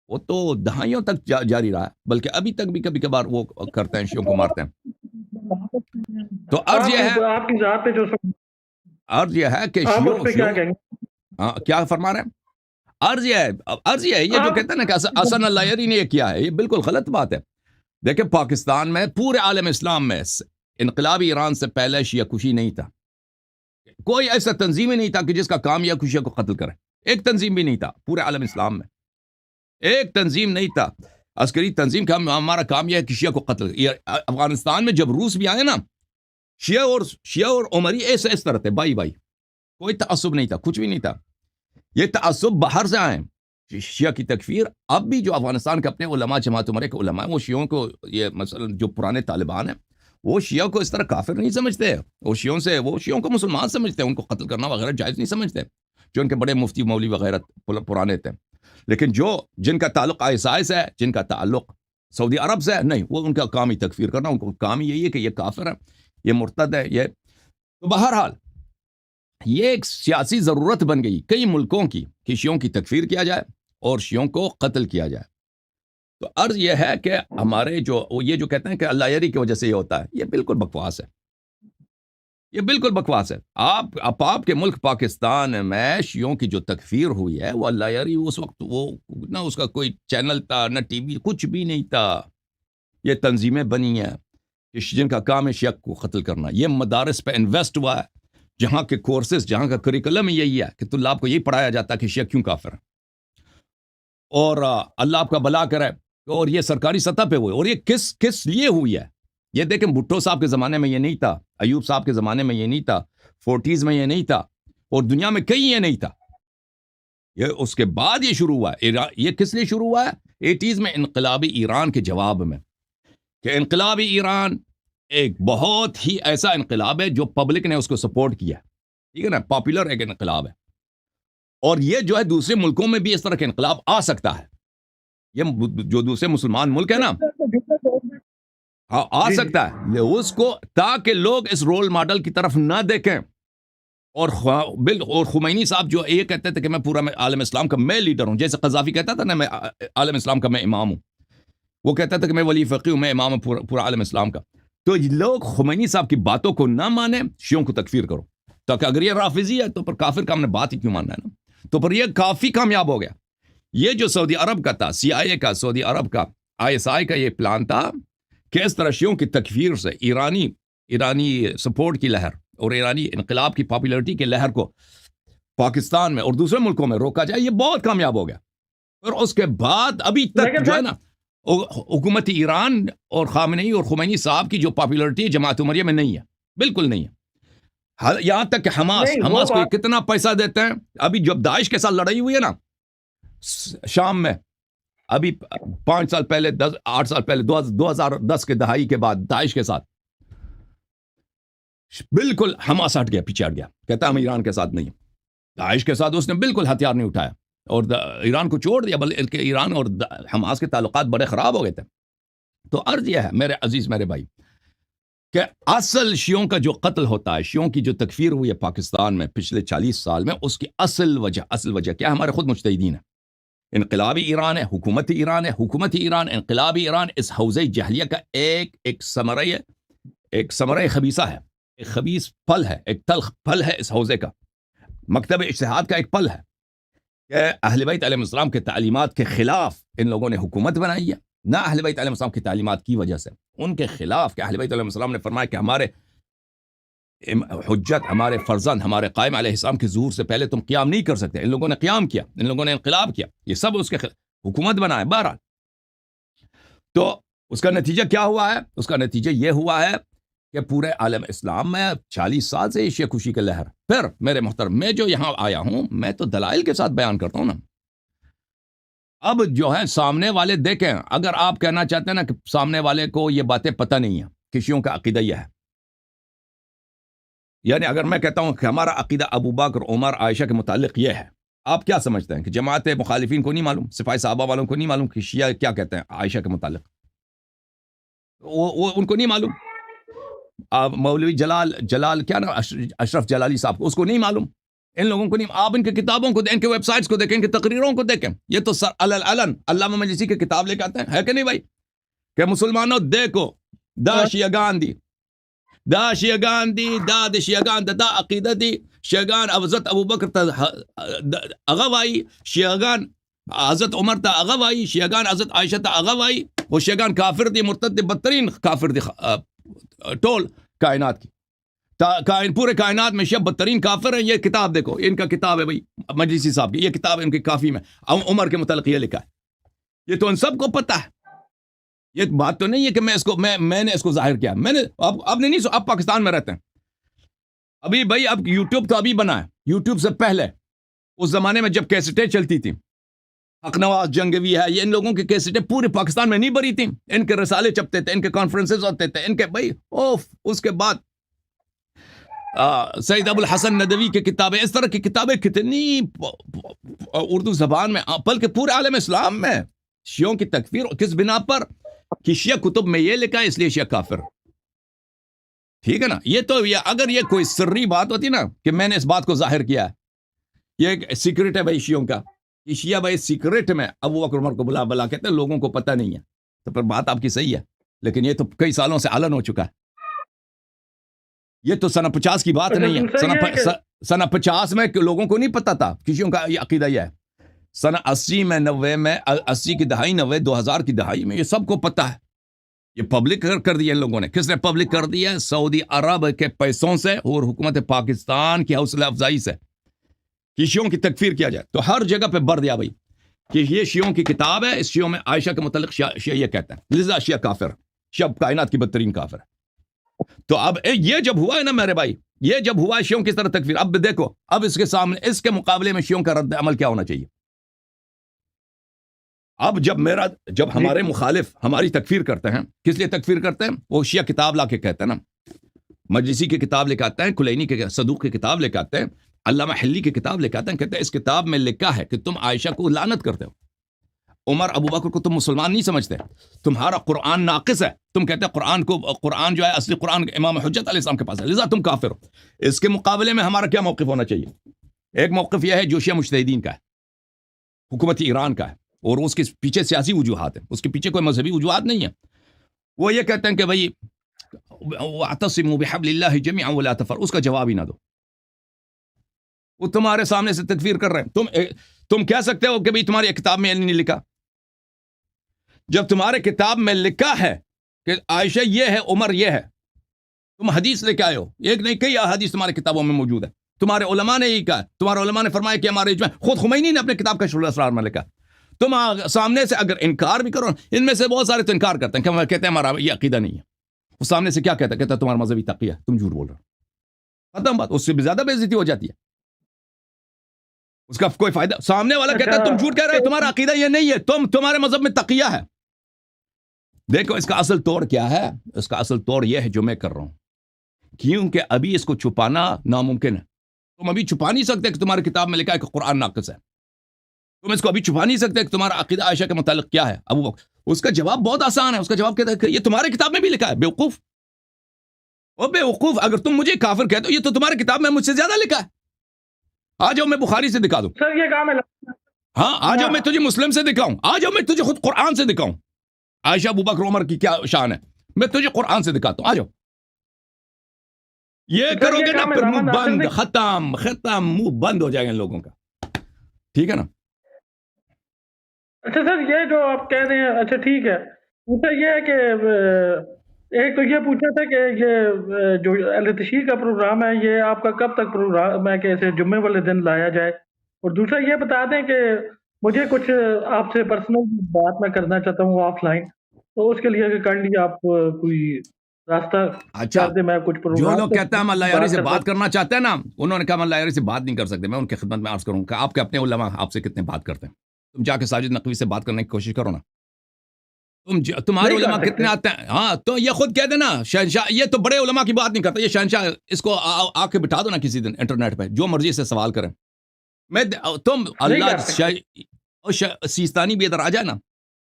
وہ تو دہائیوں تک جاری رہا ہے، بلکہ ابھی تک بھی کبھی کبھار وہ کرتے ہیں، شیعوں کو مارتے ہیں. تو عرض یہ ہے، آپ کی ذات پہ جو عرض یہ ہے کہ آپ اس پہ کیا کہیں گے؟ ہاں کیا فرما رہے ہیں؟ عرض یہ ہے یہ جو کہتے ہیں نا کہ حسن الایری نے یہ کیا ہے، یہ بالکل غلط بات ہے. دیکھیں پاکستان میں، پورے عالم اسلام میں انقلابی ایران سے پہلے شیعہ کشی نہیں تھا. کوئی ایسا تنظیم ہی نہیں تھا کہ جس کا کام یہ شیعہ کو قتل کرے. ایک تنظیم بھی نہیں تھا پورے عالم اسلام میں، ایک تنظیم نہیں تھا عسکری تنظیم کا ہمارا کام یہ ہے کہ شیعہ کو قتل. افغانستان میں جب روس بھی آئے نا، شیعہ اور عمری ایسے اس طرح تھے، بائی کوئی تعصب نہیں تھا، کچھ بھی نہیں تھا. یہ تعصب باہر سے آئے. شیعہ کی تکفیر اب بھی جو افغانستان کے اپنے علماء، جماعت عمرے کے علماء ہیں، وہ شیعوں کو، یہ مثلا جو پرانے طالبان ہیں، وہ شیعہ کو اس طرح کافر نہیں سمجھتے. وہ شیعوں کو مسلمان سمجھتے ہیں، ان کو قتل کرنا وغیرہ جائز نہیں سمجھتے، جو ان کے بڑے مفتی مولوی وغیرہ پرانے تھے. لیکن جن کا تعلق آئیسائی سے ہے، جن کا تعلق سعودی عرب سے ہے، نہیں، وہ ان کا کام ہی تکفیر کرنا. ان کو کام ہی یہی ہے کہ یہ کافر ہے، یہ مرتد ہے. یہ تو بہرحال یہ ایک سیاسی ضرورت بن گئی کئی ملکوں کی کہ شیعوں کی تکفیر کیا جائے اور شیعوں کو قتل کیا جائے. تو عرض یہ ہے کہ ہمارے یہ جو کہتے ہیں کہ اللہ یری کی وجہ سے یہ ہوتا ہے، یہ بالکل بکواس ہے. یہ بالکل بکواس ہے. آپ کے ملک پاکستان میں شیعوں کی جو تکفیر ہوئی ہے، وہ اللہ یاری، اس وقت وہ نہ اس کا کوئی چینل تھا، نہ ٹی وی، کچھ بھی نہیں تھا. یہ تنظیمیں بنی ہیں جن کا کام ہے شیعہ کو قتل کرنا. یہ مدارس پہ انویسٹ ہوا ہے، جہاں کے کورسز، جہاں کا کریکولم یہی ہے کہ طلاب کو یہی پڑھایا جاتا ہے کہ شیعہ کیوں کافر ہے. اور اللہ آپ کا بھلا کرے. اور یہ سرکاری سطح پہ ہوئی. اور یہ کس لیے ہوئی ہے؟ یہ دیکھیں بھٹو صاحب کے زمانے میں یہ نہیں تھا، ایوب صاحب کے زمانے میں یہ نہیں تھا، 40s میں یہ نہیں تھا، اور دنیا میں کہیں یہ نہیں تھا. یہ اس کے بعد یہ شروع ہوا ہے. یہ کس لیے شروع ہوا ہے؟ 80s میں انقلابی ایران کے جواب میں، کہ انقلابی ایران ایک بہت ہی ایسا انقلاب ہے جو پبلک نے اس کو سپورٹ کیا. ٹھیک ہے نا، پاپولر ایک انقلاب ہے. اور یہ جو ہے دوسرے ملکوں میں بھی اس طرح کا انقلاب آ سکتا ہے. یہ جو دوسرے مسلمان ملک ہے نا، آ سکتا ہے اس کو، تاکہ لوگ اس رول ماڈل کی طرف نہ دیکھیں. اور خمینی صاحب جو یہ کہتے تھے کہ میں پورا عالم اسلام کا میں لیڈر ہوں، جیسے قذافی کہتا تھا نا میں عالم اسلام کا میں امام ہوں، وہ کہتا تھا کہ میں ولی فقی ہوں، میں امام ہوں پورا عالم اسلام کا. تو لوگ خمینی صاحب کی باتوں کو نہ مانیں، شیعوں کو تکفیر کرو. تاکہ اگر یہ رافضی ہے تو پھر کافر کا ہم نے بات ہی کیوں ماننا ہے نا. تو پھر یہ کافی کامیاب ہو گیا. یہ جو سعودی عرب کا تھا، CIA کا، سعودی عرب کا ISI کا یہ پلان تھا کہ اس طرح شیعوں کی تکفیر سے ایرانی سپورٹ کی لہر اور ایرانی انقلاب کی پاپولرٹی کی لہر کو پاکستان میں اور دوسرے ملکوں میں روکا جائے. یہ بہت کامیاب ہو گیا. اور اس کے بعد ابھی تک جو ہے نا حکومت ایران اور خامنئی اور خمینی صاحب کی جو پاپولرٹی جماعت عمریہ میں نہیں ہے، بالکل نہیں ہے. یہاں تک کہ حماس کو کتنا پیسہ دیتے ہیں. ابھی جب داعش کے ساتھ لڑائی ہوئی ہے نا شام میں، ابھی 5 سال پہلے 8 سال پہلے 2010 کے دہائی کے بعد داعش کے ساتھ بالکل حماس ہٹ گیا، پیچھے ہٹ گیا، کہتا ہم ایران کے ساتھ نہیں. داعش کے ساتھ اس نے بالکل ہتھیار نہیں اٹھایا اور ایران کو چھوڑ دیا، بلکہ ایران اور حماس کے تعلقات بڑے خراب ہو گئے تھے. تو عرض یہ ہے میرے عزیز میرے بھائی کہ اصل شیعوں کا جو قتل ہوتا ہے، شیعوں کی جو تکفیر ہوئی ہے پاکستان میں پچھلے 40 سال میں، اس کی اصل وجہ کیا ہے؟ ہمارے خود مجتہدین ہیں. انقلابی ایران ہے، حکومت ایران، انقلابی ایران اس حوزہ جہلیہ کا ایک ثمرہ خبیثہ ہے، ایک خبیث پھل ہے، ایک تلخ پھل ہے اس حوزے کا. مکتب اجتہاد کا ایک پل ہے کہ اہل بیت علیہ السلام کے تعلیمات کے خلاف ان لوگوں نے حکومت بنائی ہے، نہ اہل بیت علیہ السلام کی تعلیمات کی وجہ سے، ان کے خلاف کہ اہل بیت علیہ السلام نے فرمایا کہ ہمارے حجت، ہمارے فرزند، ہمارے قائم علیہ السلام کے ظہور سے پہلے تم قیام نہیں کر سکتے. ان لوگوں نے قیام کیا، ان لوگوں نے انقلاب کیا، یہ سب اس کے حکومت بنائے. بہرحال تو اس کا نتیجہ کیا ہوا ہے؟ اس کا نتیجہ یہ ہوا ہے کہ پورے عالم اسلام میں 40 سال سے شیعہ کشی کا لہر. پھر میرے محترم، میں جو یہاں آیا ہوں میں تو دلائل کے ساتھ بیان کرتا ہوں نا. اب جو ہے سامنے والے دیکھیں، اگر آپ کہنا چاہتے ہیں نا کہ سامنے والے کو یہ باتیں پتہ نہیں ہیں، کشیوں کا عقیدہ یہ ہے، یعنی اگر میں کہتا ہوں کہ ہمارا عقیدہ ابو بکر، عمر، عائشہ کے متعلق یہ ہے، آپ کیا سمجھتے ہیں کہ جماعت مخالفین کو نہیں معلوم، سپاہی صحابہ والوں کو نہیں معلوم کہ شیعہ کیا کہتے ہیں عائشہ کے متعلق؟ وہ ان کو نہیں معلوم. مولوی جلال کیا نا، اشرف جلالی صاحب کو، اس کو نہیں معلوم، ان لوگوں کو نہیں. آپ ان کے کتابوں کو، ان کے ویب سائٹس کو دیکھیں، ان کی تقریروں کو دیکھیں. یہ تو علن علامہ مجلسی کی کتاب لے کے آتے ہیں، ہے کہ نہیں بھائی؟ کہ مسلمانوں دیکھو، دا شیعگان دی، دا شیعگان دی، دا شیعگان دا عقیدہ دی. شیعگان حضرت ابو بکر تا اغوائی، شیعگان حضرت عمر تا اغوائی، شیعگان حضرت عائشہ تا اغوائی. وہ شیعگان کافر دی، مرتد دی، بدترین کافر دی ٹول کائنات کی. پورے کائنات میں شیعہ بدترین کافر ہیں. یہ کتاب دیکھو، ان کا کتاب ہے بھائی مجلسی صاحب کی، یہ کتاب ہے ان کی کافی میں عمر کے متعلق یہ لکھا ہے. یہ تو ان سب کو پتہ ہے. یہ بات تو نہیں ہے کہ میں نے اس کو ظاہر کیا. میں نے اب نہیں، اب پاکستان میں رہتے ہیں ابھی بھائی. اب یوٹیوب تو ابھی بنا ہے، یوٹیوب سے پہلے اس زمانے میں جب کیسٹیں چلتی تھیں، حق نواز جنگوی ہے، یہ ان لوگوں کی کیسٹیں پورے پاکستان میں نہیں بری تھیں. ان کے رسالے چھپتے تھے، ان کے کانفرنسز ہوتے تھے، ان کے بھائی اس کے بعد سید ابو الحسن ندوی کی کتابیں، اس طرح کی کتابیں کتنی اردو زبان میں، بلکہ پورے عالم اسلام میں شیعوں کی تکفیر کس بنا پر کہ شیعہ کتب میں یہ لکھا ہے اس لیے شیعہ کافر. ٹھیک ہے نا؟ یہ تو اگر یہ کوئی سری بات ہوتی نا کہ میں نے اس بات کو ظاہر کیا ہے، یہ ایک سیکرٹ ہے بھائی شیعوں کا، یہ شیعہ بھائی سیکرٹ میں ابو بکر عمر کو بلا کہتے ہیں، لوگوں کو پتہ نہیں ہے. تو پھر بات آپ کی صحیح ہے، لیکن یہ تو کئی سالوں سے علن ہو چکا ہے. یہ تو سنہ 50 کی بات نہیں ہے. سنہ 50 میں لوگوں کو نہیں پتا تھا کشیوں کا یہ عقیدہ یہ ہے. سنہ 80 میں، 90 میں، 80 کی دہائی، 90، 2000 کی دہائی میں یہ سب کو پتا ہے. یہ پبلک کر دیا ان لوگوں نے. کس نے پبلک کر دیا؟ سعودی عرب کے پیسوں سے اور حکومت پاکستان کی حوصلہ افزائی سے کہ شیعوں کی تکفیر کیا جائے. تو ہر جگہ پہ بڑھ دیا بھائی کہ یہ شیعوں کی کتاب ہے، اس شیعوں میں عائشہ کے متعلق شیعہ یہ کہتے ہیں، لذا شیعہ کافر، شیعہ کائنات کی بدترین کافر ہے. تو اب یہ جب ہوا ہے نا میرے بھائی، یہ جب ہوا ہے شیعوں کس طرح تکفیر، اب دیکھو اب اس کے سامنے، اس کے مقابلے میں شیعوں کا رد عمل کیا ہونا چاہیے. اب جب ہمارے مخالف ہماری تکفیر کرتے ہیں، کس لیے تکفیر کرتے ہیں؟ وہ شیعہ کتاب لا کے کہتے ہیں نا، مجلسی کی کتاب لے کے آتے ہیں، کلینی کے صدوق کی کتاب لے کے آتے ہیں، علامہ حلی کی کتاب لے کے آتے ہیں، کہتے ہیں اس کتاب میں لکھا ہے کہ تم عائشہ کو لعنت کرتے ہو، عمر ابو بکر کو تم مسلمان نہیں سمجھتے، تمہارا قرآن ناقص ہے، تم کہتے ہیں قرآن جو ہے اصلی قرآن امام حجت علیہ السلام کے پاس ہے، لذا تم کافر ہو. اس کے مقابلے میں ہمارا کیا موقف ہونا چاہیے؟ ایک موقف یہ ہے جو شیعہ مجتہدین کا ہے، حکومت ایران کا ہے، اور اس کے پیچھے سیاسی وجوہات ہیں، اس کے پیچھے کوئی مذہبی وجوہات نہیں ہیں. وہ یہ کہتے ہیں کہ بھائی واعتصموا بحبل اللہ جميعا ولا تفرقوا، اس کا جواب ہی نہ دو. وہ تمہارے سامنے سے تکفیر کر رہے ہیں. تم کہہ سکتے ہو کہ بھائی تمہاری کتاب میں نہیں لکھا. جب تمہارے کتاب میں لکھا ہے کہ عائشہ یہ ہے، عمر یہ ہے، تم حدیث لے کے آئے ہو، ایک نہیں کئی احادیث تمہاری کتابوں میں موجود ہے، تمہارے علماء نے یہی کہا، تمہارے علماء نے فرمایا کہ ہمارے اجماع، خود خمینی نے اپنے کتاب کا شرح الاسرار میں لکھا. تم سامنے سے اگر انکار بھی کرو، ان میں سے بہت سارے تو انکار کرتے ہیں کہ کہتے ہیں ہمارا یہ عقیدہ نہیں ہے. وہ سامنے سے کیا کہتا ہے تمہارا مذہبی تقیہ ہے، تم جھوٹ بول رہے ہو. ختم بات. اس سے بھی زیادہ بے عزتی ہو جاتی ہے، اس کا کوئی فائدہ. سامنے والا کہتا ہے تم جھوٹ کہہ رہے ہو، تمہارا عقیدہ یہ نہیں ہے، تمہارے مذہب میں تقیہ ہے. دیکھو اس کا اصل توڑ کیا ہے؟ اس کا اصل توڑ یہ ہے جو میں کر رہا ہوں، کیونکہ ابھی اس کو چھپانا ناممکن ہے. تم ابھی چھپا نہیں سکتے کہ تمہاری کتاب میں لکھا ہے کہ قرآن ناقص ہے. تم اس کو ابھی چھپا نہیں سکتے کہ تمہارا عقیدہ عائشہ کے متعلق کیا ہے. ابو بکر، اس کا جواب بہت آسان ہے. اس کا جواب کہتا ہے کہ یہ تمہاری کتاب میں بھی لکھا ہے. بیوقوف، او بیوقوف، اگر تم مجھے کافر کہتے ہو، یہ تو تمہاری کتاب میں مجھ سے زیادہ لکھا ہے. آ جاؤ میں بخاری سے دکھا دوں. سر یہ کام ہے. ہاں آ جاؤ میں تجھے مسلم سے دکھاؤں، آ جاؤ میں تجھے خود قرآن سے دکھاؤں عائشہ ابو بکر عمر کی کیا شان ہے. میں تجھے قرآن سے دکھاتا ہوں، آ جاؤ. یہ کرو گے نا پھر منہ بند، ختم منہ بند ہو جائے گا ان لوگوں کا. ٹھیک ہے نا. اچھا سر، یہ جو آپ کہہ رہے ہیں، اچھا ٹھیک ہے، دوسرا یہ ہے کہ ایک تو یہ پوچھنا تھا کہ یہ جو اہل تشیع کا پروگرام ہے، یہ آپ کا کب تک پروگرام ہے کہ اسے جمعے والے دن لایا جائے؟ اور دوسرا یہ بتا دیں کہ مجھے کچھ آپ سے پرسنل بات میں کرنا چاہتا ہوں آف لائن، تو اس کے لیے اگر کائنڈلی آپ کوئی راستہ اچھا، کر دیں، میں کچھ جو پروگرام لوگ پہ کہتے ہیں ہم اللہ یاری بات سے کر بات پاؤں۔ کرنا چاہتے ہیں نا، انہوں نے کہا ہم اللہ یاری سے بات نہیں کر سکتے. میں ان کی خدمت میں عرض کروں کہ آپ کے اپنے علماء آپ سے کتنے بات کرتے ہیں. تم جا کے ساجد نقوی سے بات کرنے کی کوشش کرو نا. تمہارے نہیں علماء کر کتنے سکتے؟ آتے ہیں؟ ہاں تو یہ خود کہہ دینا شہنشاہ. یہ تو بڑے علماء کی بات نہیں کرتا، یہ شہنشاہ. اس کو آ کے بٹھا دو نا کسی دن انٹرنیٹ پہ، جو مرضی سے سوال کریں. میں تم نہیں اللہ کر سکتے؟ سیستانی بھی ادھر آ جائے نا،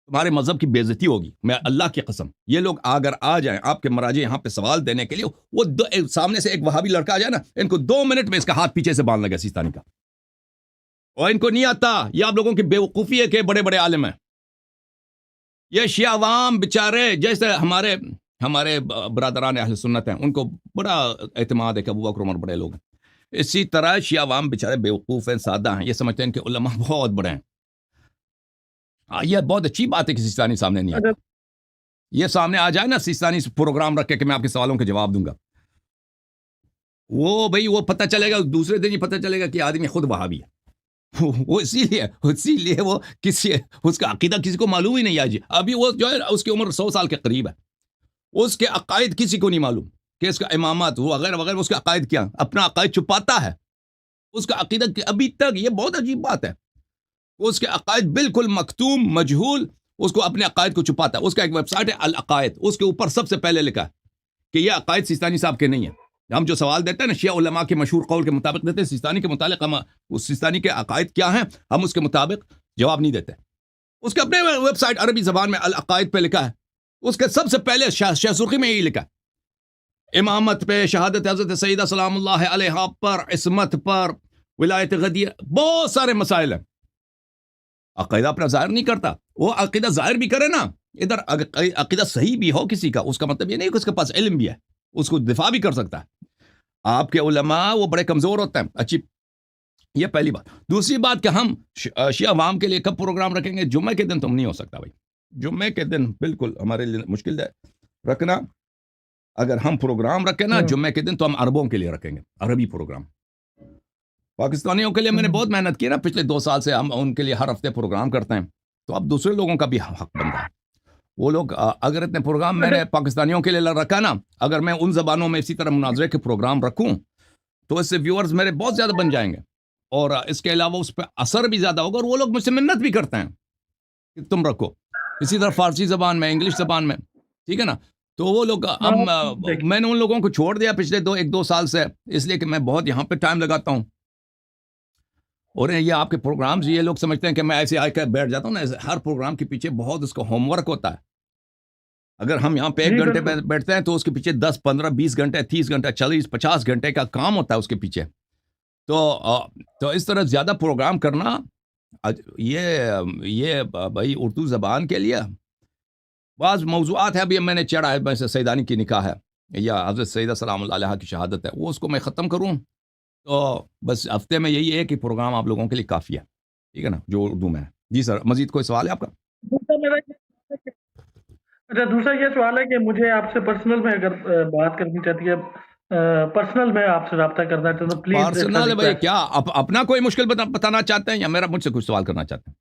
تمہارے مذہب کی بے عزتی ہوگی. میں اللہ کی قسم، یہ لوگ اگر آ جائیں آپ کے مراجع یہاں پہ سوال دینے کے لیے، وہ سامنے سے ایک وہابی لڑکا آ جائے نا، ان کو 2 منٹ میں اس کا ہاتھ پیچھے سے باندھ لگا سیستانی کا. اور ان کو نہیں آتا. یہ آپ لوگوں کی بیوقوفی ہے کہ بڑے بڑے عالم ہیں. یہ شیعہ عوام بیچارے جیسے ہمارے برادران اہل سنت ہیں، ان کو بڑا اعتماد ہے کہ ابو بکر عمر بڑے لوگ ہیں. اسی طرح شیعہ عوام بیچارے بیوقوف ہیں، سادہ ہیں. یہ سمجھتے ہیں کہ علماء بہت بڑے ہیں. یہ بہت اچھی بات ہے کہ سیستانی سامنے نہیں اچھا آتا. یہ سامنے آ جائے نا سیستانی پروگرام رکھ کے کہ میں آپ کے سوالوں کے جواب دوں گا، وہ بھائی وہ پتہ چلے گا دوسرے دن ہی پتہ چلے گا کہ آدمی خود وہابی ہے. وہ اسی لیے وہ اس کا عقیدہ کسی کو معلوم ہی نہیں آج. ابھی وہ جو ہے اس کی عمر 100 سال کے قریب ہے، اس کے عقائد کسی کو نہیں معلوم کہ اس کا امامت وغیرہ وغیرہ. اس کے عقائد کیا؟ اپنا عقائد چھپاتا ہے. اس کا عقیدہ ابھی تک، یہ بہت عجیب بات ہے، اس کے عقائد بالکل مکتوم مجہول. اس کو اپنے عقائد کو چھپاتا ہے. اس کا ایک ویب سائٹ ہے العقائد، اس کے اوپر سب سے پہلے لکھا ہے کہ یہ عقائد سیستانی صاحب کے نہیں ہیں. ہم جو سوال دیتے ہیں نا شیعہ علماء کے مشہور قول کے مطابق دیتے ہیں، سیستانی کے متعلق ہم اس سیستانی کے عقائد کیا ہیں ہم اس کے مطابق جواب نہیں دیتے. اس کے اپنے ویب سائٹ عربی زبان میں العقائد پہ لکھا ہے. اس کے سب سے پہلے شاہ سرخی میں یہی لکھا ہے، امامت پہ، شہادت حضرت سیدہ سلام اللہ علیہا پر، عصمت پر، ولایت غدیر، بہت سارے مسائل ہیں. عقیدہ اپنا ظاہر نہیں کرتا. وہ عقیدہ ظاہر بھی کرے نا، ادھر عقیدہ صحیح بھی ہو کسی کا، اس کا مطلب یہ نہیں کہ اس کے پاس علم بھی ہے، اس کو دفاع بھی کر سکتا ہے. آپ کے علماء وہ بڑے کمزور ہوتے ہیں. اچھی، یہ پہلی بات. دوسری بات کہ ہم شیعہ عوام کے لیے کب پروگرام رکھیں گے؟ جمعے کے دن تو نہیں ہو سکتا بھائی. جمعے کے دن بالکل ہمارے لیے مشکل ہے رکھنا. اگر ہم پروگرام رکھیں نا جمعے کے دن تو ہم عربوں کے لیے رکھیں گے، عربی پروگرام. پاکستانیوں کے لیے میں نے بہت محنت کی نا پچھلے 2 سال سے، ہم ان کے لیے ہر ہفتے پروگرام کرتے ہیں. تو اب دوسرے لوگوں کا بھی حق بنتا ہے. وہ لوگ اگر اتنے پروگرام میں نے پاکستانیوں کے لیے رکھا نا، اگر میں ان زبانوں میں اسی طرح مناظرے کے پروگرام رکھوں تو اس سے ویورز میرے بہت زیادہ بن جائیں گے، اور اس کے علاوہ اس پہ اثر بھی زیادہ ہوگا. اور وہ لوگ مجھ سے منت بھی کرتے ہیں کہ تم رکھو. اسی طرح فارسی زبان میں، انگلش زبان میں، ٹھیک ہے نا. تو وہ لوگ میں نے ان لوگوں کو چھوڑ دیا پچھلے 1-2 سال سے، اس لیے کہ میں بہت یہاں پہ ٹائم لگاتا ہوں. اور یہ آپ کے پروگرامز، یہ لوگ سمجھتے ہیں کہ میں ایسے آ کے بیٹھ جاتا ہوں نا. ہر پروگرام کے پیچھے بہت اس کا ہوم ورک ہوتا ہے. اگر ہم یہاں پہ 1 گھنٹے پہ بیٹھتے ہیں تو اس کے پیچھے 10 15 20 گھنٹے 30 گھنٹے 40 50 گھنٹے کا کام ہوتا ہے اس کے پیچھے. تو اس طرح زیادہ پروگرام کرنا، یہ بھائی اردو زبان کے لیے بعض موضوعات ہے. ابھی میں نے چڑھا ہے، ویسے سیدانی کی نکاح ہے یا حضرت سیدہ سلام اللہ علیہ کی شہادت ہے، وہ اس کو میں ختم کروں تو بس ہفتے میں یہی ہے کہ پروگرام آپ لوگوں کے لیے کافی ہے. ٹھیک ہے نا، جو اردو میں ہے. جی سر، مزید کوئی سوال ہے آپ کا؟ اچھا، دوسرا یہ سوال ہے کہ مجھے آپ سے پرسنل میں اگر بات کرنی چاہتی ہے، پرسنل میں آپ سے رابطہ کرنا چاہتا ہوں، پلیز. پرسنل بھائی کیا اپنا کوئی مشکل بتانا چاہتے ہیں یا مجھ سے کچھ سوال کرنا چاہتے ہیں؟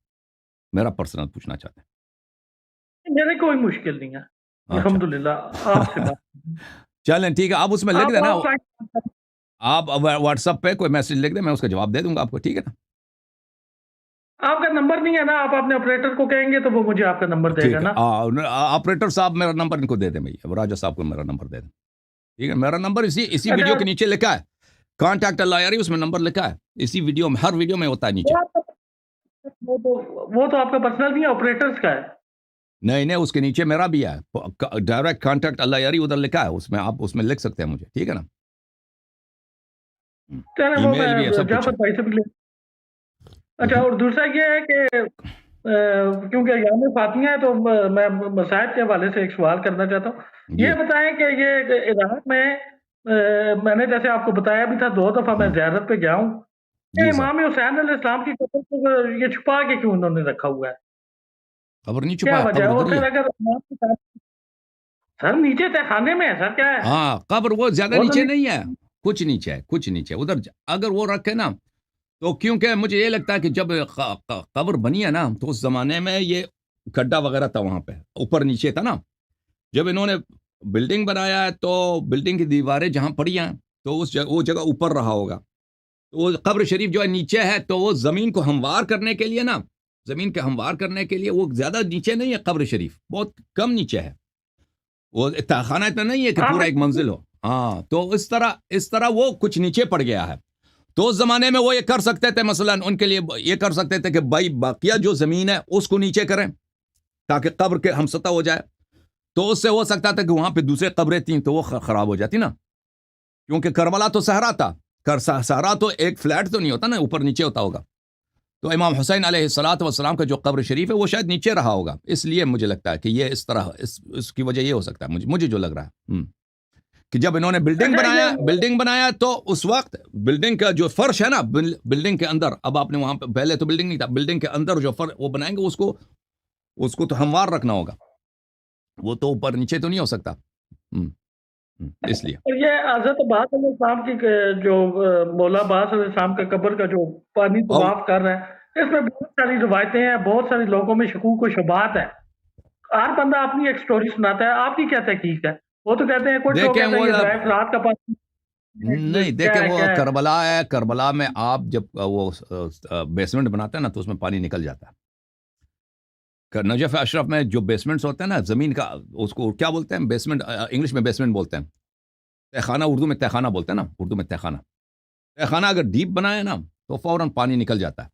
میرا پرسنل پوچھنا چاہتے ہیں؟ میرے کوئی مشکل نہیں ہے، الحمدللہ. آپ سے بات چلیں ٹھیک ہے. آپ اس میں لکھ دینا، آپ واٹس ایپ پہ کوئی میسج لکھ دیں، میں اس کا جواب دے دوں گا آپ کو. ٹھیک ہے نا؟ آپ کا نمبر نہیں ہے نا، آپ اپنے آپریٹر کو کہیں گے تو وہ مجھے آپ کا نمبر دے گا نا. آپریٹر صاحب میرا نمبر ان کو دے دیں بھائی، راجہ صاحب کو میرا نمبر دے دیں. ٹھیک ہے، میرا نمبر اسی ویڈیو کے نیچے لکھا ہے، کانٹیکٹ اللہ یاری، اس میں نمبر لکھا ہے اسی ویڈیو میں، ہر ویڈیو میں ہوتا ہے نیچے. وہ تو آپ کا پرسنل نہیں ہے، آپریٹرز کا ہے. نہیں اس کے نیچے میرا بھی ہے، ڈائریکٹ کانٹیکٹ اللہ یاری ادھر لکھا ہے، اس میں آپ اس میں لکھ سکتے ہیں مجھے. ٹھیک ہے نا؟ ای میل بھی ہے، سب کچھ ہے. اچھا، اور دوسرا یہ ہے کہ کیونکہ ایام فاطمیہ ہے تو میں مصائب کے حوالے سے ایک سوال کرنا چاہتا ہوں. یہ بتائیں کہ یہ عراق میں نے جیسے آپ کو بتایا بھی تھا 2 دفعہ میں زیارت پہ گیا ہوں. امام حسین علیہ السلام کی قبر کو یہ چھپا کے کیوں انہوں نے رکھا ہوا ہے؟ قبر نہیں کیا چھپا ہے، وجہ ہے؟ قبر اور ادھر ہی پھر ہے۔ اگر سر نیچے تہ خانے میں ہے سر، کیا ہے ہاں قبر وہ زیادہ وہ تو نیچے نہیں ہے، کچھ نیچے ہے، کچھ نیچے ادھر اگر وہ رکھے نا تو، کیونکہ مجھے یہ لگتا ہے کہ جب قبر بنی ہے نا تو اس زمانے میں یہ گڈھا وغیرہ تھا وہاں پہ، اوپر نیچے تھا نا۔ جب انہوں نے بلڈنگ بنایا ہے تو بلڈنگ کی دیواریں جہاں پڑی ہیں تو وہ جگہ اوپر رہا ہوگا، تو وہ قبر شریف جو ہے نیچے ہے، تو وہ زمین کو ہموار کرنے کے لیے نا، زمین کے ہموار کرنے کے لیے وہ زیادہ نیچے نہیں ہے، قبر شریف بہت کم نیچے ہے، وہ خانہ اتنا نہیں ہے کہ پورا ایک منزل ہو۔ ہاں تو اس طرح وہ کچھ نیچے پڑ گیا ہے۔ تو اس زمانے میں وہ یہ کر سکتے تھے، مثلا ان کے لیے یہ کر سکتے تھے کہ بھائی باقیہ جو زمین ہے اس کو نیچے کریں تاکہ قبر کے ہم سطح ہو جائے، تو اس سے ہو سکتا تھا کہ وہاں پہ دوسرے قبریں تھیں تو وہ خراب ہو جاتی نا، کیونکہ کربلا تو صحرا تھا، صحرا تو ایک فلیٹ تو نہیں ہوتا نا، اوپر نیچے ہوتا ہوگا، تو امام حسین علیہ الصلوۃ والسلام کا جو قبر شریف ہے وہ شاید نیچے رہا ہوگا، اس لیے مجھے لگتا ہے کہ یہ اس طرح اس کی وجہ یہ ہو سکتا ہے، مجھے جو لگ رہا ہے کہ جب انہوں نے بلڈنگ بنایا تو اس وقت بلڈنگ کا جو فرش ہے نا، بلڈنگ کے اندر، اب آپ نے وہاں پہ پہلے تو بلڈنگ نہیں تھا، بلڈنگ کے اندر جو فرش وہ بنائیں گے اس کو تو ہموار رکھنا ہوگا، وہ تو اوپر نیچے تو نہیں ہو سکتا، اس لیے یہ حضرت عباس علیہ السلام کی جو مولا عباس علیہ السلام کا قبر کا جو پانی طواف کر رہا ہے، اس میں بہت ساری روایتیں ہیں، بہت سارے لوگوں میں شکوک و شبہات ہیں، ہر بندہ اپنی ایک سٹوری سناتا ہے، آپ کی کیا تحقیق ہے؟ وہ تو کہتے ہیں کچھ لوگ کہتے ہیں یہ رات کا پانی نہیں، دیکھیں وہ کربلا ہے، کربلا میں آپ جب وہ بیسمنٹ بناتے ہیں نا تو اس میں پانی نکل جاتا ہے۔ نجف اشرف میں جو بیسمنٹس ہوتے ہیں نا زمین کا، اس کو کیا بولتے ہیں؟ بیسمنٹ، انگلش میں بیسمنٹ بولتے ہیں، تہخانہ اردو میں تہخانہ بولتے ہیں نا، اردو میں تہخانہ اگر ڈیپ بنائے نا تو فوراً پانی نکل جاتا ہے۔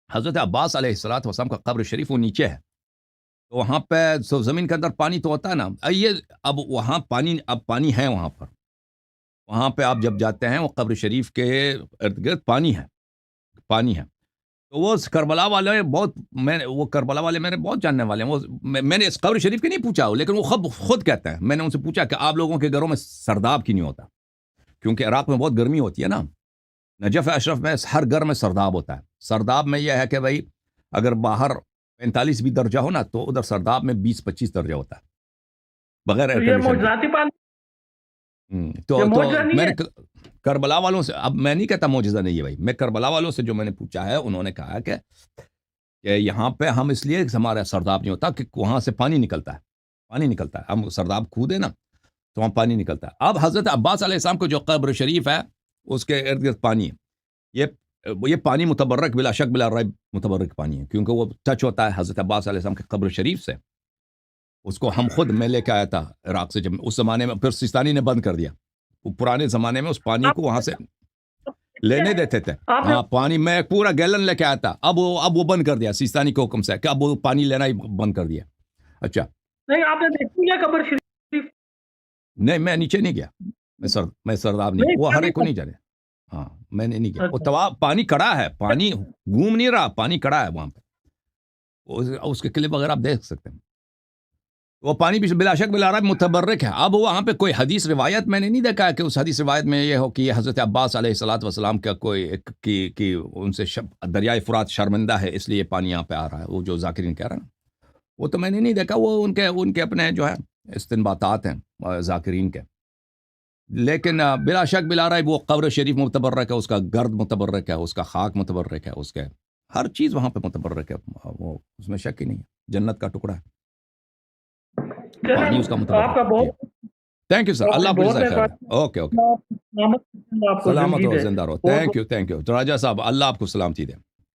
حضرت عباس علیہ الصلوۃ والسلام کا قبر شریف وہ نیچے ہے، تو وہاں پہ زمین کے اندر پانی تو ہوتا ہے نا، یہ اب وہاں پانی ہے، وہاں پہ آپ جب جاتے ہیں وہ قبر شریف کے ارد گرد پانی ہے، تو وہ کربلا والے وہ کربلا والے میرے بہت جاننے والے ہیں، وہ میں نے اس قبر شریف کی نہیں پوچھا، لیکن وہ خود کہتے ہیں، میں نے ان سے پوچھا کہ آپ لوگوں کے گھروں میں سرداب کی نہیں ہوتا؟ کیونکہ عراق میں بہت گرمی ہوتی ہے نا، نجف اشرف میں ہر گھر میں سرداب ہوتا ہے۔ سرداب میں یہ ہے کہ بھائی اگر باہر 45 بھی درجہ ہو نا تو ادھر سرداب میں 20-25 درجہ ہوتا ہے بغیر ایئر کنڈیشن کے۔ تو میں نے کربلا والوں سے، اب میں نہیں کہتا معجزہ نہیں ہے بھائی، میں کربلا والوں سے جو میں نے پوچھا ہے انہوں نے کہا کہ یہاں پہ ہم اس لیے ہمارا سرداب نہیں ہوتا کہ وہاں سے پانی نکلتا ہے، ہم سرداب کھودے نا تو وہاں پانی نکلتا ہے۔ اب حضرت عباس علیہ السلام کو جو قبر شریف ہے اس کے ارد گرد پانی ہے، یہ پانی متبرک، بلا شک بلا ریب متبرک پانی ہے، کیونکہ وہ ٹچ ہوتا ہے حضرت عباس علیہ السلام کے قبر شریف سے۔ اس کو ہم خود میں لے کے آیا تھا عراق سے، جب اس زمانے میں پھر سیستانی نے بند کر دیا، پرانے زمانے میں اس پانی کو وہاں سے لینے دیتے تھے، ہاں پانی میں پورا گیلن لے کے آیا تھا، اب وہ بند کر دیا سیستانی کے حکم سے کہ اب وہ پانی لینا ہی بند کر دیا۔ اچھا نہیں، آپ نے دیکھی ہے قبر شریف؟ نہیں، میں نیچے نہیں گیا، میں سرداب نہیں، وہ ہر ایک کو نہیں جانے، ہاں میں نے نہیں گیا، وہ طواف پانی کڑا ہے، پانی گھوم نہیں رہا، پانی کڑا ہے وہاں پہ، اس کے کلپ وغیرہ آپ دیکھ سکتے ہیں، وہ پانی بھی بلا شک بلا رہا ہے متبرک ہے۔ اب وہاں پہ کوئی حدیث روایت میں نے نہیں دیکھا کہ اس حدیث روایت میں یہ ہو کہ یہ حضرت عباس علیہ الصلوۃ والسلام کا کوئی کہ ان سے دریائے فرات شرمندہ ہے اس لیے پانی یہاں پہ آ رہا ہے، وہ جو ذاکرین کہہ رہا ہے نا، وہ تو میں نے نہیں دیکھا، وہ ان کے اپنے جو ہے استنباطات ہیں ذاکرین کے، لیکن بلا شک بلا رہا ہے وہ قبر شریف متبرک ہے، اس کا گرد متبرک ہے، اس کا خاک متبرک ہے، اس کے ہر چیز وہاں پہ متبرک ہے، وہ اس میں شک ہی نہیں ہے، جنت کا ٹکڑا ہے، پانی اس کا متبرک ہے۔ تھینک یو سر، اللہ آپ کو جزائے خیر۔ اوکے سلامت و زندہ رہو، تھینک یو راجہ صاحب، اللہ آپ کو سلامتی دے۔